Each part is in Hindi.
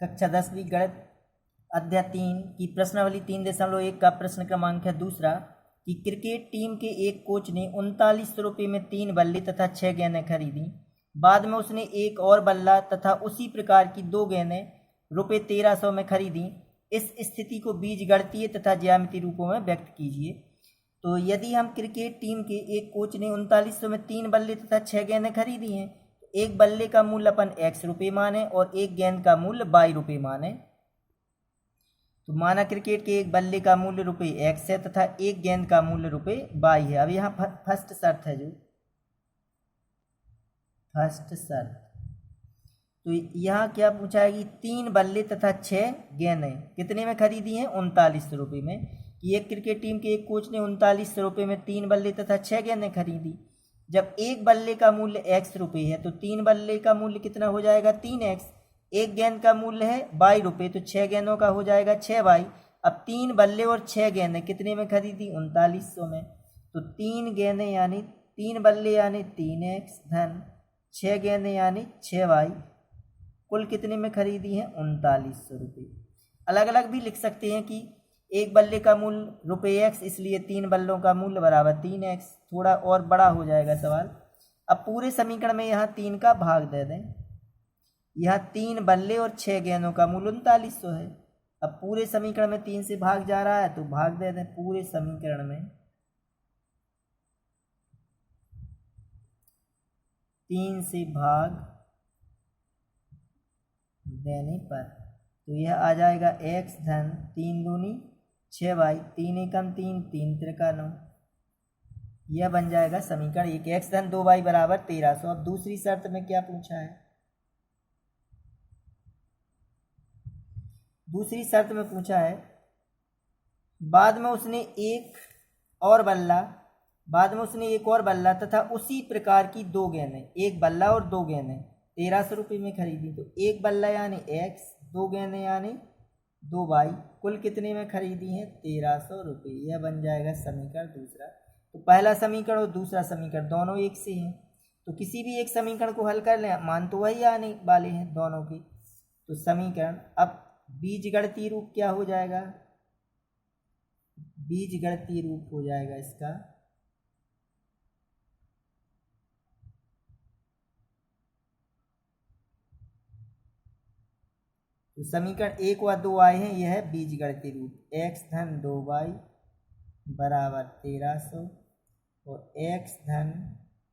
कक्षा 10वीं गणित अध्याय 3 की प्रश्नावली 3.1 का प्रश्न क्रमांक है दूसरा कि क्रिकेट टीम के एक कोच ने 39 रुपये में 3 बल्ले तथा 6 गेंदें खरीदी। बाद में उसने एक और बल्ला तथा उसी प्रकार की 2 गेंदें रुपये 1300 में खरीदी। इस स्थिति को बीजगणितीय तथा ज्यामितीय रूपों में व्यक्त कीजिए। तो यदि हम क्रिकेट टीम के एक कोच ने 3900 में 3 बल्ले तथा 6 गेंदें खरीदी हैं, तो एक बल्ले का मूल्य अपन x रुपये माने और एक गेंद का मूल्य y रुपये माने। तो माना क्रिकेट के एक बल्ले का मूल्य रुपये x है तथा एक गेंद का मूल्य रुपये y है। अब यहाँ फर्स्ट शर्त है, जो फर्स्ट शर्त, तो यहाँ क्या पूछा है कि 3 बल्ले तथा 6 गेंदें कितने में खरीदी हैं? 39 रुपये में। कि एक क्रिकेट टीम के एक कोच ने 39 रुपये में 3 बल्ले तथा 6 गेंदें खरीदी। जब एक बल्ले का मूल्य x रुपये है तो 3 बल्ले का मूल्य कितना हो जाएगा? 3x। एक गेंद का मूल्य है y रुपये, तो 6 गेंदों का हो जाएगा 6y। अब 3 बल्ले और 6 गेंदें कितने में खरीदी? 3900 में। तो 3 गेंदें यानी 3 बल्ले यानी 3x धन 6 गेंदें यानी 6y कुल कितने में खरीदी हैं? 3900 रुपये। अलग अलग भी लिख सकते हैं कि एक बल्ले का मूल्य रुपये x, इसलिए 3 बल्लों का मूल्य बराबर 3x। थोड़ा और बड़ा हो जाएगा सवाल। अब पूरे समीकरण में यहाँ 3 का भाग दे दें। यहाँ 3 बल्ले और 6 गेंदों का मूल्य 3900 है। अब पूरे समीकरण में 3 से भाग जा रहा है तो भाग दे दें पूरे समीकरण में। 3 से भाग देने पर तो यह आ जाएगा x धन 3 दूनी 6y, 3 एकम 3, 3 त्रिका 9। यह बन जाएगा समीकरण 1। x धन 2y बराबर 1300। अब दूसरी शर्त में क्या पूछा है? दूसरी शर्त में पूछा है बाद में उसने एक और बल्ला तथा उसी प्रकार की 2 गेंदें, एक बल्ला और 2 गेंदें 1300 रुपये में खरीदी। तो एक बल्ला यानी x, 2 गेंदें यानी 2y कुल कितने में खरीदी हैं? 1300 रुपये। यह बन जाएगा समीकरण दूसरा। तो पहला समीकरण और दूसरा समीकरण दोनों एक से हैं, तो किसी भी एक समीकरण को हल कर लें, मान तो वही आने वाले हैं दोनों के। तो समीकरण अब बीजगणितीय रूप क्या हो जाएगा? बीजगणितीय रूप हो जाएगा इसका तो समीकरण 1 व 2 आए हैं, यह है बीजगणितीय रूप। x धन 2y बराबर 1300 और x धन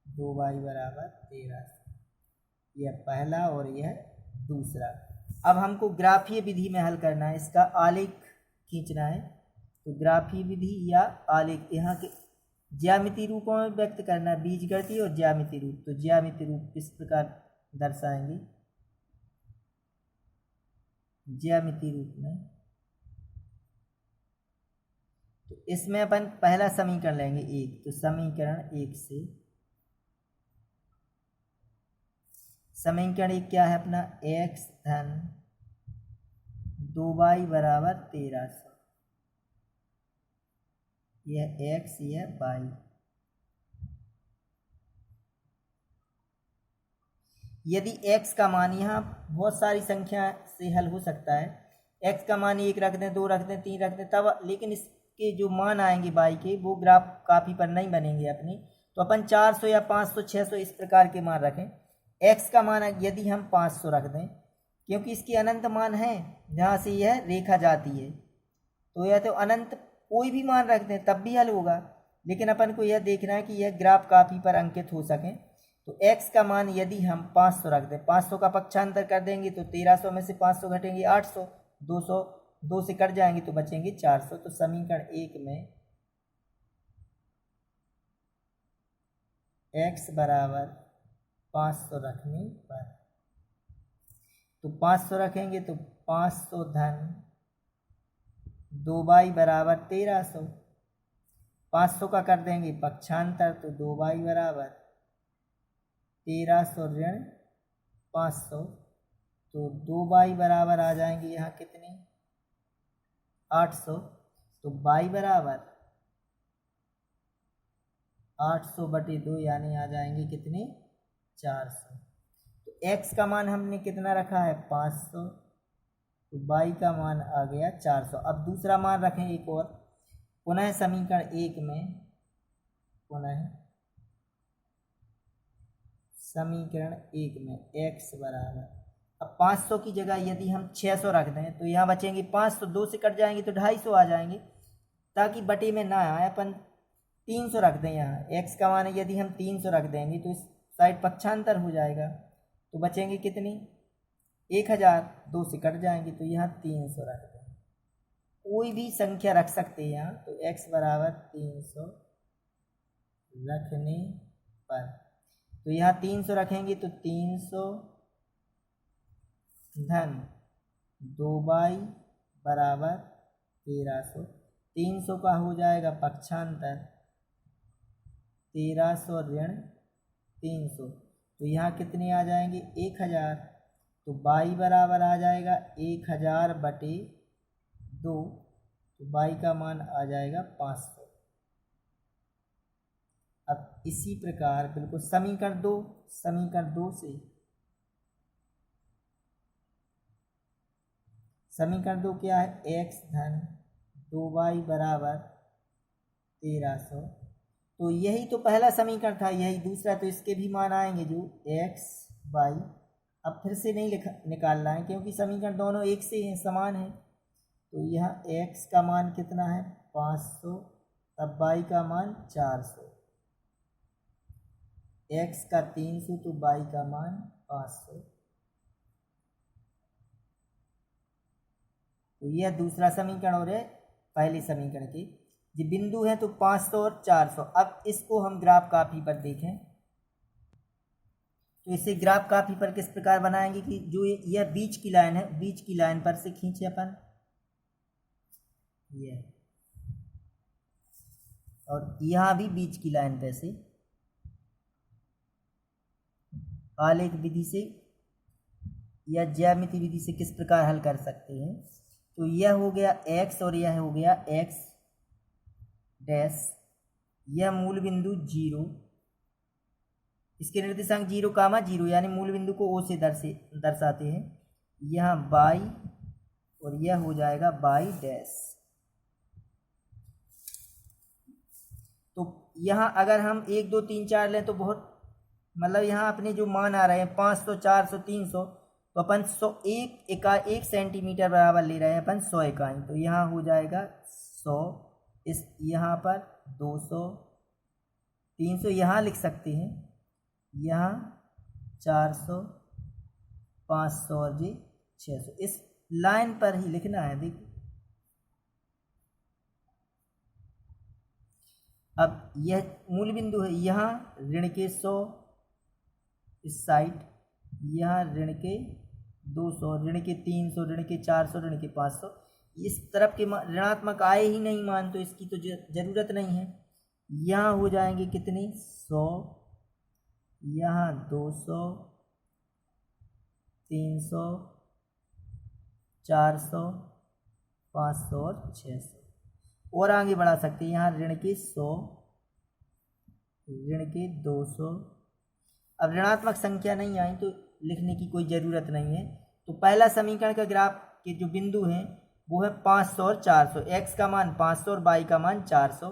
2y बराबर 1300। यह पहला और यह दूसरा। अब हमको ग्राफीय विधि में हल करना है, इसका आलेख खींचना है। तो ग्राफीय विधि या आलेख यहाँ के ज्यामितीय रूपों में व्यक्त करना है, बीजगणितीय और ज्यामितीय रूप। तो ज्यामितीय रूप किस प्रकार दर्शाएंगे? ज्यामितीय रूप में तो इसमें अपन पहला समीकरण लेंगे 1। तो समीकरण 1 से समीकरण 1 क्या है अपना? x धन 2y बराबर 1300। यह x यह y। यदि x का मान, यहाँ बहुत सारी संख्या से हल हो सकता है, x का मान 1 रख दें, 2 रख दें, 3 रख दें, तब लेकिन इसके जो मान आएंगे y के वो ग्राफ काफ़ी पर नहीं बनेंगे अपनी। तो अपन 400 या 500 600 इस प्रकार के मान रखें। x का मान यदि हम 500 रख दें, क्योंकि इसके अनंत मान हैं जहाँ से यह रेखा जाती है, तो यह तो अनंत कोई भी मान रख दें तब भी हल होगा। लेकिन अपन को यह देखना है कि यह ग्राफ काफ़ी पर अंकित हो सकें। तो x का मान यदि हम 500 रख दें, 500 का पक्षांतर कर देंगे तो 1300 में से 500 घटेंगे 800, 200 2 से कट जाएंगे तो बचेंगे 400। तो समीकरण 1 में x बराबर 500 रखने पर, तो 500 रखेंगे तो 500 धन 2y बराबर 1300। 500 का कर देंगे पक्षांतर तो 2y बराबर 1300 ऋण 500। तो 2y बराबर आ जाएंगे यहाँ कितने? 800। तो y बराबर 800 बटे 2 यानी आ जाएंगे कितने? 400। तो x का मान हमने कितना रखा है? 500 तो y का मान आ गया 400। अब दूसरा मान रखें एक और, पुनः समीकरण 1 में, पुनः समीकरण 1 में x बराबर, अब 500 की जगह यदि हम 600 रख दें तो यहाँ बचेंगे 500, 2 से कट जाएंगे तो 250 आ जाएंगे, ताकि बटे में ना आए अपन 300 रख दें। यहाँ x का मान यदि हम 300 रख देंगे तो इस साइड पक्षांतर हो जाएगा, तो बचेंगे कितनी 1000, 2 से कट जाएंगे तो यहाँ 300 रख दें। कोई भी संख्या रख सकते हैं यहाँ, तो x बराबर 300 रखने पर, तो यहाँ 300 रखेंगे तो 300 धन 2y बराबर 1300, 300 का हो जाएगा पक्षांतर 1300 ऋण 300, तो यहाँ कितने आ जाएंगे 1000, तो y बराबर आ जाएगा 1000 बटे 2, तो y का मान आ जाएगा 500। अब इसी प्रकार बिल्कुल समीकरण 2 से, समीकरण 2 क्या है, x धन 2y बराबर 1300, तो यही तो पहला समीकरण था, यही दूसरा, तो इसके भी मान आएंगे जो x y। अब फिर से नहीं निकालना है क्योंकि समीकरण दोनों एक से हैं, समान है। तो यहाँ x का मान कितना है 500, तब y का मान 400, x का 300 तो y का मान 500। तो यह दूसरा समीकरण और है पहले समीकरण के जो बिंदु है, तो 500 और 400। अब इसको हम ग्राफ कॉपी पर देखें, तो इसे ग्राफ कॉपी पर किस प्रकार बनाएंगे कि जो यह बीच की लाइन है, बीच की लाइन पर से खींचे अपन ये, और यहाँ भी बीच की लाइन पे से आलेख विधि से या ज्यामिति विधि से किस प्रकार हल कर सकते हैं। तो यह हो गया x और यह हो गया x डैश, यह मूल बिंदु 0, इसके निर्देशांक 0, 0 यानी मूल बिंदु को o से दर्शाते हैं। यहाँ y और यह हो जाएगा y डैश। तो यहाँ अगर हम 1 2 3 4 लें तो बहुत, मतलब यहाँ अपने जो मान आ रहे हैं 500 400 300, तो अपन 1 सेंटीमीटर बराबर ले रहे हैं अपन 100 इकाई, तो यहाँ हो जाएगा 100, इस यहाँ पर 200 300 यहाँ लिख सकते हैं, यहाँ 400 500 और जी 600, इस लाइन पर ही लिखना है। देखिए अब यह मूल बिंदु है, यहाँ ऋण के 100 इस साइड, यहाँ ऋण के 200, ऋण के 300, ऋण के 400, ऋण के 500, इस तरफ के ऋणात्मक आए ही नहीं मान, तो इसकी तो जरूरत नहीं है। यहाँ हो जाएंगे कितने 100, यहाँ 200 300 400 500 और 600, और आगे बढ़ा सकते हैं। यहाँ ऋण के 100, ऋण के 200, अब ऋणात्मक संख्या नहीं आई तो लिखने की कोई ज़रूरत नहीं है। तो पहला समीकरण का ग्राफ के जो बिंदु हैं वो है 500 और 400, x का मान 500 और y का मान 400,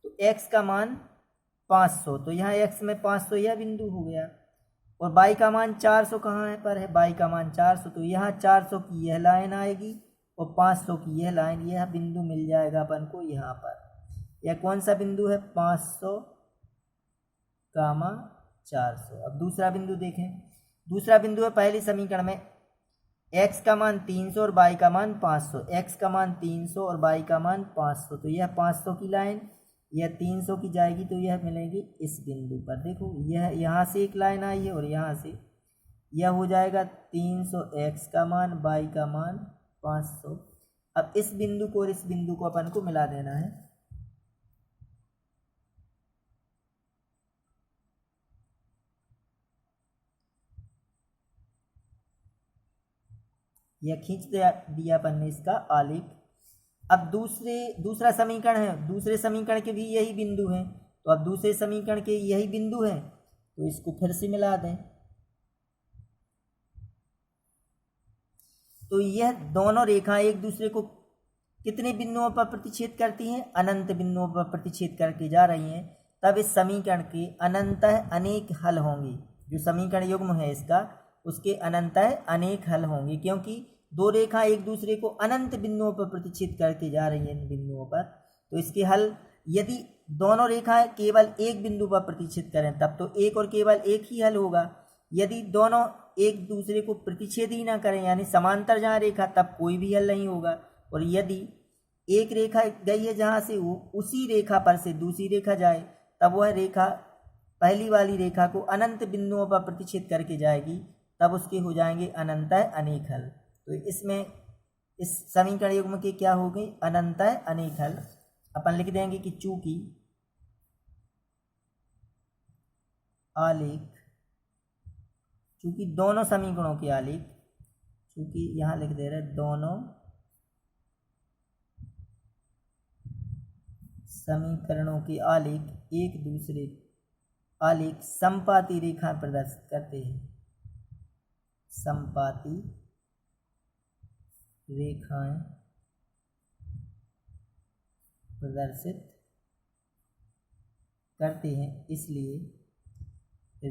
तो x का मान 500, तो यहाँ x में 500 यह बिंदु हो गया, और y का मान 400 कहाँ है पर है, y का मान 400, तो यहाँ 400 की यह लाइन आएगी और 500 की यह लाइन, यह बिंदु मिल जाएगा अपन को यहाँ पर। यह कौन सा बिंदु है 500, 400। अब दूसरा बिंदु देखें, दूसरा बिंदु है पहले समीकरण में x का मान 300 और y का मान 500, x का मान 300 और y का मान 500, तो यह 500 की लाइन यह 300 की जाएगी, तो यह मिलेगी इस बिंदु पर। देखो यह यहाँ से एक लाइन आई है और यहाँ से यह हो जाएगा 300, x का मान y का मान 500। अब इस बिंदु को और इस बिंदु को अपन को मिला देना है। यह खींच दिया अपन ने इसका आलेख। अब दूसरा समीकरण है, दूसरे समीकरण के भी यही बिंदु हैं, तो अब दूसरे समीकरण के यही बिंदु हैं, तो इसको फिर से मिला दें। तो यह दोनों रेखाएं एक दूसरे को कितने बिंदुओं पर प्रतिच्छेद करती हैं? अनंत बिंदुओं पर प्रतिच्छेद करके जा रही हैं। तब इस समीकरण के अनंतः अनेक हल होंगे। जो समीकरण युग्म है इसका, उसके अनंतः अनेक हल होंगे, क्योंकि दो रेखा एक दूसरे को अनंत बिंदुओं पर प्रतिच्छेद करके जा रही हैं इन बिंदुओं पर। तो इसके हल, यदि दोनों रेखाएं केवल एक बिंदु पर प्रतिच्छेद करें तब तो एक और केवल एक ही हल होगा। यदि दोनों एक दूसरे को प्रतिच्छेद ही ना करें, यानी समांतर जहाँ रेखा, तब कोई भी हल नहीं होगा। और यदि एक रेखा गई है जहाँ से वो उसी रेखा पर से दूसरी रेखा जाए, तब वह रेखा पहली वाली रेखा को अनंत बिंदुओं पर प्रतिच्छेद करके जाएगी, तब उसके हो जाएंगे अनंतः अनेक हल। तो इसमें इस समीकरण युग्म के क्या हो गए? अनंतः अनेक हल। अपन लिख देंगे कि चूंकि आलेख, चूंकि दोनों समीकरणों के आलेख, चूंकि यहाँ लिख दे रहे दोनों समीकरणों के आलेख एक दूसरे आलेख समपाती रेखा प्रदर्शित करते हैं। समपाती रेखाएं प्रदर्शित करते हैं, इसलिए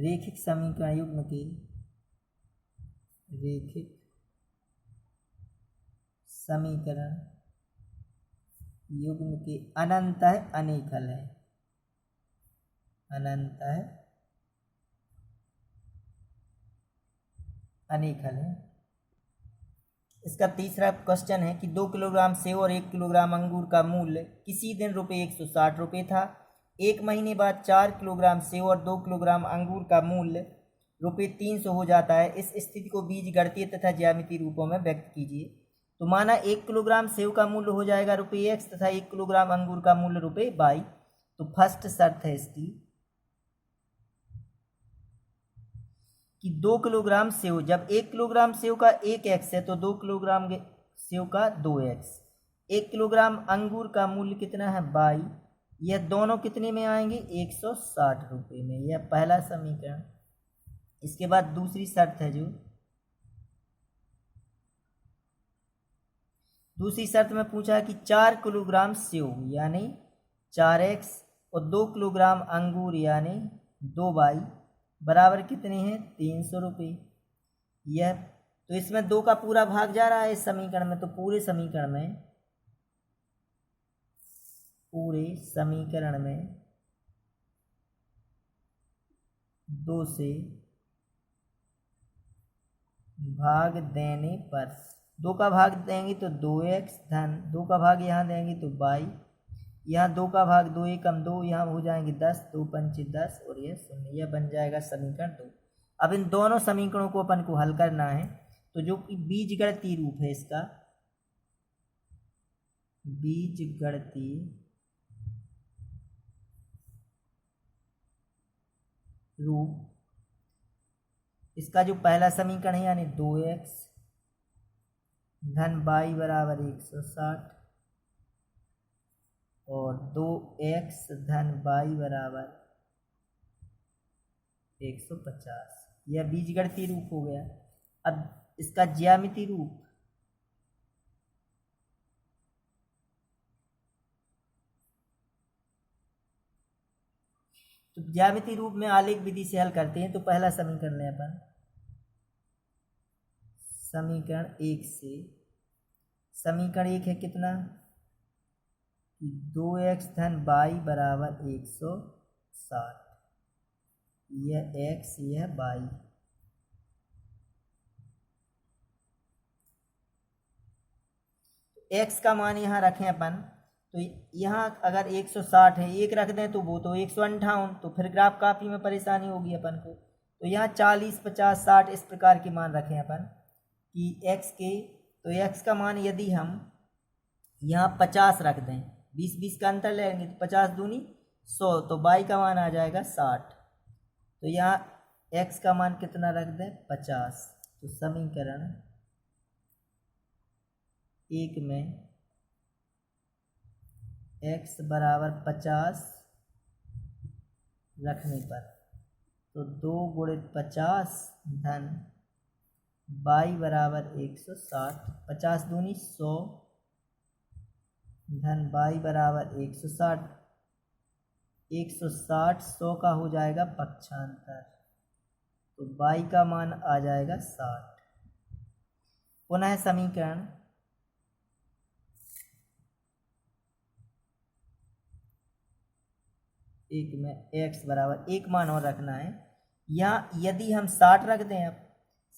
रैखिक समीकरण युग्म के रैखिक समीकरण युग्म के अनंतः अनेक हल है। अनंतः अनेक हल है। इसका तीसरा क्वेश्चन है कि 2 किलोग्राम सेव और 1 किलोग्राम अंगूर का मूल्य किसी दिन ₹160 था। एक महीने बाद 4 किलोग्राम सेव और 2 किलोग्राम अंगूर का मूल्य ₹300 हो जाता है। इस स्थिति को बीजगणितीय तथा ज्यामितीय रूपों में व्यक्त कीजिए। तो माना 1 किलोग्राम सेव का मूल्य हो जाएगा ₹X तथा 1 किलोग्राम अंगूर का मूल्य ₹Y। तो फर्स्ट शर्त है इसकी कि 2 किलोग्राम सेव, जब 1 किलोग्राम सेव का 1x है तो 2 किलोग्राम सेव का 2x। 1 किलोग्राम अंगूर का मूल्य कितना है? Y। यह दोनों कितने में आएंगे? ₹160 में। यह पहला समीकरण। इसके बाद दूसरी शर्त है, जो दूसरी शर्त में पूछा है कि 4 किलोग्राम सेव यानी 4x और 2 किलोग्राम अंगूर यानी 2y बराबर कितने हैं? ₹300। यह तो इसमें 2 का पूरा भाग जा रहा है इस समीकरण में, तो पूरे समीकरण में 2 से भाग देने पर, 2 का भाग देंगे तो 2x धन 2 का भाग यहाँ देंगे तो y, यहाँ 2 का भाग 2 एकम 2, यहाँ हो जाएंगे 10, 2 पंचे 10 और यह 0। यह बन जाएगा समीकरण 2। अब इन दोनों समीकरणों को अपन को हल करना है। तो जो कि बीजगणितीय रूप है इसका, बीजगणितीय रूप, इसका जो पहला समीकरण है यानी 2x धन y बराबर 160 और 2x धन y बराबर 150, यह बीजगणितीय रूप हो गया। अब इसका ज्यामितीय रूप, तो ज्यामितीय रूप में आलेख विधि से हल करते हैं। तो पहला समीकरण है अपन समीकरण 1 से, समीकरण 1 है कितना? 2x धन y बराबर 160, यह x यह y। x का मान यहाँ रखें अपन, तो यहाँ अगर 160 है, 1 रख दें तो वो तो 158, तो फिर ग्राफ काफ़ी में परेशानी होगी अपन को। तो यहाँ 40, 50, 60 इस प्रकार के मान रखें अपन कि x के, तो x का मान यदि हम यहाँ 50 रख दें, 20-20 का अंतर लेंगे तो 50 दूनी 100, तो y का मान आ जाएगा 60। तो यहाँ x का मान कितना रख दें? 50। तो समीकरण 1 में x बराबर 50 रखने पर, तो 2 गुणित 50 धन y बराबर 160, 50 दूनी 100 धन y बराबर 160, 160 100 का हो जाएगा पक्षांतर, तो y का मान आ जाएगा 60। पुनः समीकरण एक में x बराबर एक मान और रखना है। यहाँ यदि हम 60 रख दें, अब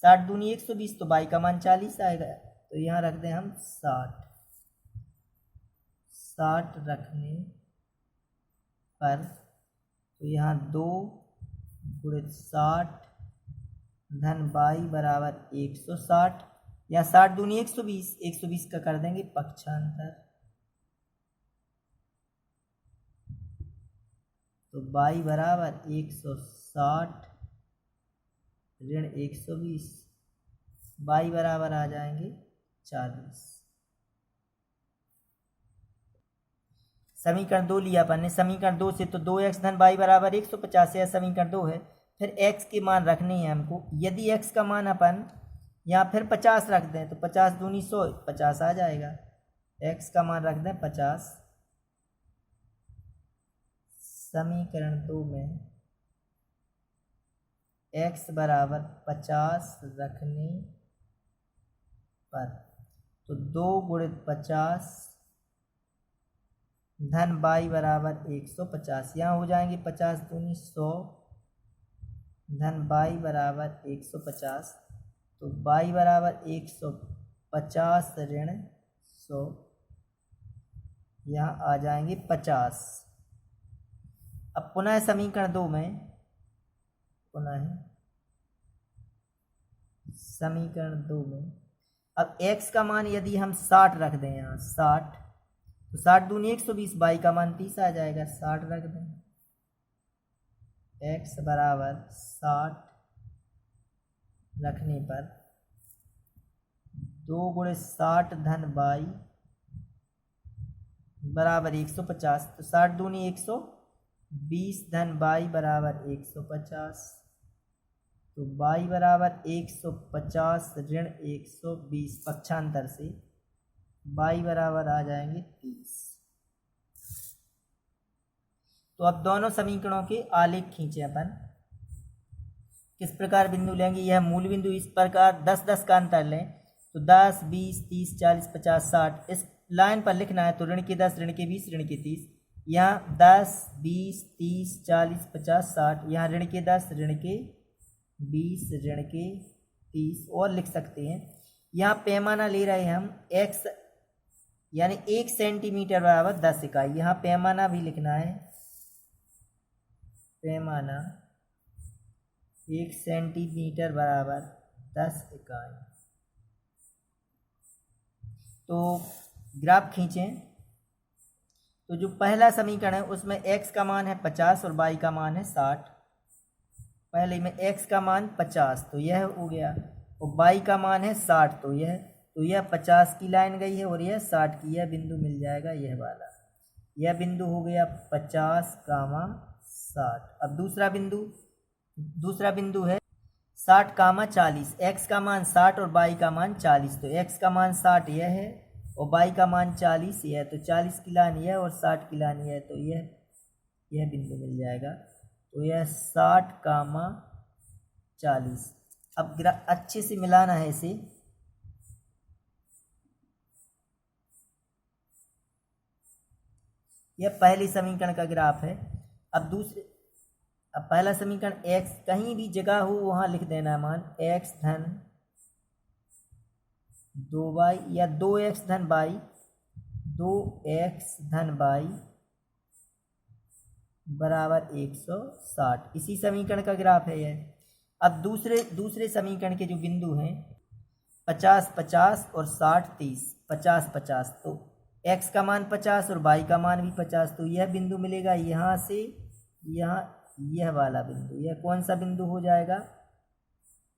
60 दूनी 120, तो y का मान 40 आएगा, तो यहाँ रख दें हम 60 रखने पर, तो यहाँ 2 गुणित 60 धन y बराबर 160, या 60 दूनी 120, 120 का कर देंगे पक्षांतर, तो y बराबर 160 ऋण 120, y बराबर आ जाएंगे 40। समीकरण 2 लिया अपन ने। समीकरण 2 से तो 2x धन y बराबर 150 है, समीकरण 2 है। फिर x के मान रखने हैं हमको। यदि x का मान अपन यहाँ फिर 50 रख दें, तो 50 दूनी 100, 50 आ जाएगा। x का मान रख दें 50। समीकरण 2 में x बराबर 50 रखने पर, तो 2 गुणित 50 धन y बराबर 150, यहाँ हो जाएंगे 50 दूनी 100 धन y बराबर 150, तो y बराबर 150 ऋण 100, यहाँ आ जाएंगे 50। अब पुनः समीकरण 2 में, पुनः समीकरण 2 में अब x का मान यदि हम 60 रख दें, यहाँ 60, तो 60 दूनी 120, y का मान 30 आ जाएगा। 60 रख दें, x बराबर 60 रखने पर 2 गुणे 60 धन y बराबर 150, तो 60 दूनी 120 धन y बराबर 150, तो y बराबर 150 ऋण 120, पक्षांतर से y बराबर आ जाएंगे 30। तो अब दोनों समीकरणों के आलेख खींचे अपन। किस प्रकार बिंदु लेंगे? यह मूल बिंदु इस प्रकार 10-10 का अंतर लें, तो 10, 20, 30, 40, 50, 60 इस लाइन पर लिखना है, तो ऋण के 10, ऋण के 20, ऋण के 30। यहाँ 10, 20, 30, 40, 50, 60, यहाँ ऋण के 10, ऋण के 20, ऋण के 30 और लिख सकते हैं। यहाँ पैमाना ले रहे हैं हम x, यानी 1 सेंटीमीटर बराबर 10 इकाई। यहाँ पैमाना भी लिखना है, पैमाना 1 सेंटीमीटर बराबर 10 इकाई। तो ग्राफ खींचें, तो जो पहला समीकरण है उसमें x का मान है 50 और y का मान है 60। पहले में x का मान 50, तो यह हो गया, और y का मान है 60, तो यह 50 की लाइन गई है और यह 60 की, यह बिंदु मिल जाएगा, यह वाला, यह बिंदु हो गया 50, 60। अब दूसरा बिंदु है 60, 40। x का मान 60 और y का मान 40, तो x का मान 60 यह है और y का मान 40 यह है, तो 40 की लाइन यह और 60 की लाइन यह है, तो यह बिंदु मिल जाएगा। तो यह 60, 40। अब अच्छे से मिलाना है इसे। यह पहले समीकरण का ग्राफ है। अब पहला समीकरण x, कहीं भी जगह हो वहां लिख देना है मान x धन 2y या 2x धन y, 2x धन y बराबर 160। इसी समीकरण का ग्राफ है यह। अब दूसरे समीकरण के जो बिंदु हैं 50, 50 और 60, 30, 50, 50, तो x का मान 50 और y का मान भी 50, तो यह बिंदु मिलेगा यहाँ से यहाँ, यह वाला बिंदु। यह कौन सा बिंदु हो जाएगा?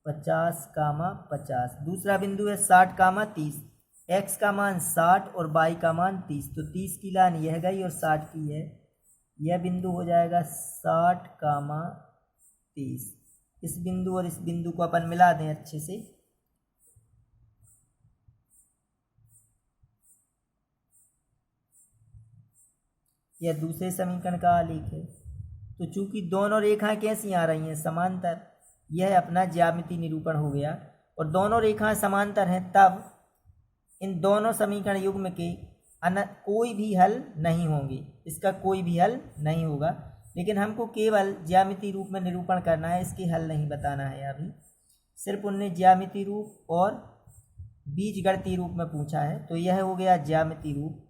50, 50। दूसरा बिंदु है 60, 30। x का मान 60 और y का मान 30, तो 30 की लाइन यह गई और 60 की है, यह बिंदु हो जाएगा 60, 30। इस बिंदु और इस बिंदु को अपन मिला दें अच्छे से, यह दूसरे समीकरण का आलेख है। तो चूंकि दोनों रेखाएं कैसी आ रही हैं, समांतर, यह अपना ज्यामितीय निरूपण हो गया। और दोनों रेखाएं समांतर हैं तब इन दोनों समीकरण युग्म के कोई भी हल नहीं होंगे, इसका कोई भी हल नहीं होगा। लेकिन हमको केवल ज्यामितीय रूप में निरूपण करना है, इसके हल नहीं बताना है। अभी सिर्फ उनने ज्यामितीय रूप और बीजगणितीय रूप में पूछा है, तो यह हो गया ज्यामितीय रूप।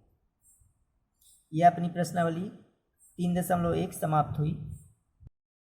यह अपनी प्रश्नावली 3.1 समाप्त हुई।